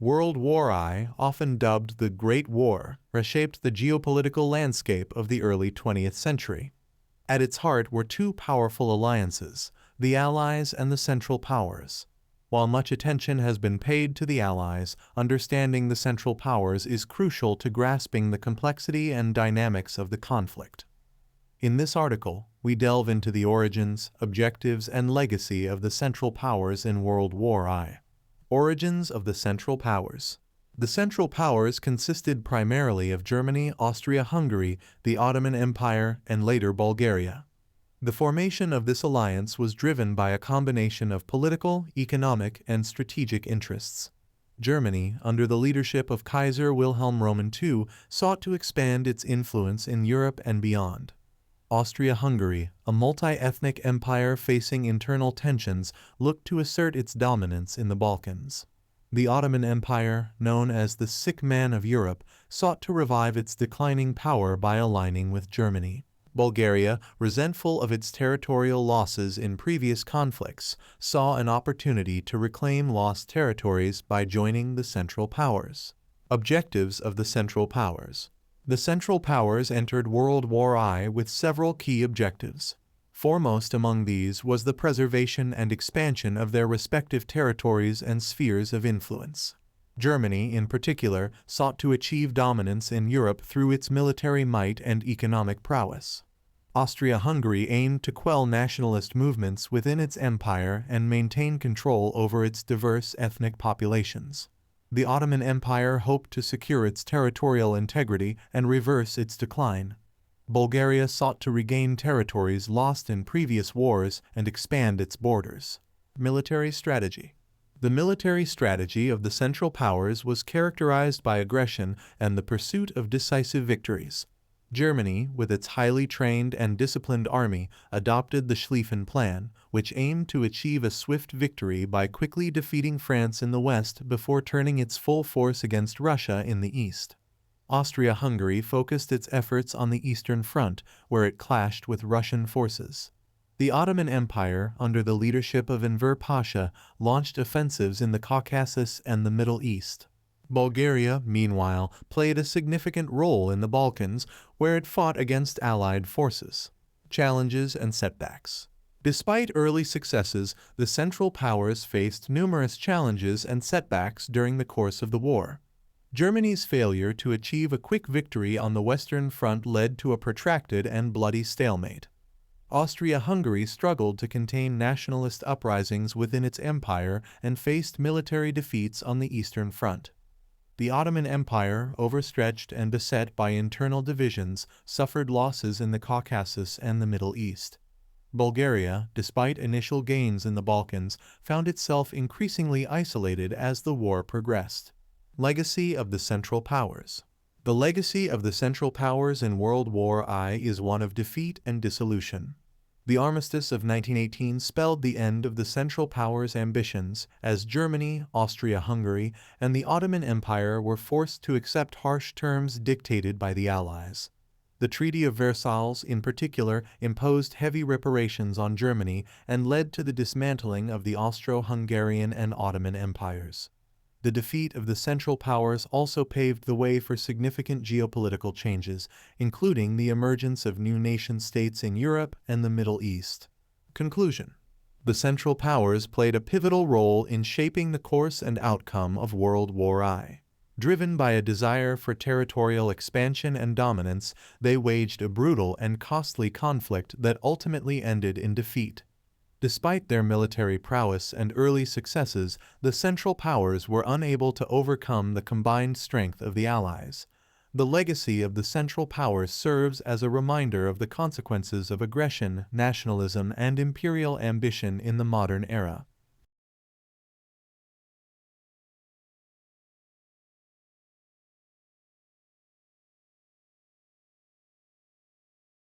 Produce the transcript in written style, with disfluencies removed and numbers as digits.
World War I, often dubbed the Great War, reshaped the geopolitical landscape of the early 20th century. At its heart were two powerful alliances, the Allies and the Central Powers. While much attention has been paid to the Allies, understanding the Central Powers is crucial to grasping the complexity and dynamics of the conflict. In this article, we delve into the origins, objectives, and legacy of the Central Powers in World War I. Origins of the Central Powers. The Central Powers consisted primarily of Germany, Austria-Hungary, the Ottoman Empire, and later Bulgaria. The formation of this alliance was driven by a combination of political, economic, and strategic interests. Germany, under the leadership of Kaiser Wilhelm Roman II, sought to expand its influence in Europe and beyond. Austria-Hungary, a multi-ethnic empire facing internal tensions, looked to assert its dominance in the Balkans. The Ottoman Empire, known as the sick man of Europe, sought to revive its declining power by aligning with Germany. Bulgaria, resentful of its territorial losses in previous conflicts, saw an opportunity to reclaim lost territories by joining the Central Powers. Objectives of the Central Powers. The Central Powers entered World War I with several key objectives. Foremost among these was the preservation and expansion of their respective territories and spheres of influence. Germany, in particular, sought to achieve dominance in Europe through its military might and economic prowess. Austria-Hungary aimed to quell nationalist movements within its empire and maintain control over its diverse ethnic populations. The Ottoman Empire hoped to secure its territorial integrity and reverse its decline. Bulgaria sought to regain territories lost in previous wars and expand its borders. Military strategy. The military strategy of the Central Powers was characterized by aggression and the pursuit of decisive victories. Germany, with its highly trained and disciplined army, adopted the Schlieffen Plan, which aimed to achieve a swift victory by quickly defeating France in the west before turning its full force against Russia in the east. Austria-Hungary focused its efforts on the Eastern Front, where it clashed with Russian forces. The Ottoman Empire, under the leadership of Enver Pasha, launched offensives in the Caucasus and the Middle East. Bulgaria, meanwhile, played a significant role in the Balkans, where it fought against Allied forces. Challenges and setbacks. Despite early successes, the Central Powers faced numerous challenges and setbacks during the course of the war. Germany's failure to achieve a quick victory on the Western Front led to a protracted and bloody stalemate. Austria-Hungary struggled to contain nationalist uprisings within its empire and faced military defeats on the Eastern Front. The Ottoman Empire, overstretched and beset by internal divisions, suffered losses in the Caucasus and the Middle East. Bulgaria, despite initial gains in the Balkans, found itself increasingly isolated as the war progressed. Legacy of the Central Powers. The legacy of the Central Powers in World War I is one of defeat and dissolution. The Armistice of 1918 spelled the end of the Central Powers' ambitions, as Germany, Austria-Hungary, and the Ottoman Empire were forced to accept harsh terms dictated by the Allies. The Treaty of Versailles, in particular, imposed heavy reparations on Germany and led to the dismantling of the Austro-Hungarian and Ottoman empires. The defeat of the Central Powers also paved the way for significant geopolitical changes, including the emergence of new nation-states in Europe and the Middle East. Conclusion. The Central Powers played a pivotal role in shaping the course and outcome of World War I. Driven by a desire for territorial expansion and dominance, they waged a brutal and costly conflict that ultimately ended in defeat. Despite their military prowess and early successes, the Central Powers were unable to overcome the combined strength of the Allies. The legacy of the Central Powers serves as a reminder of the consequences of aggression, nationalism, and imperial ambition in the modern era.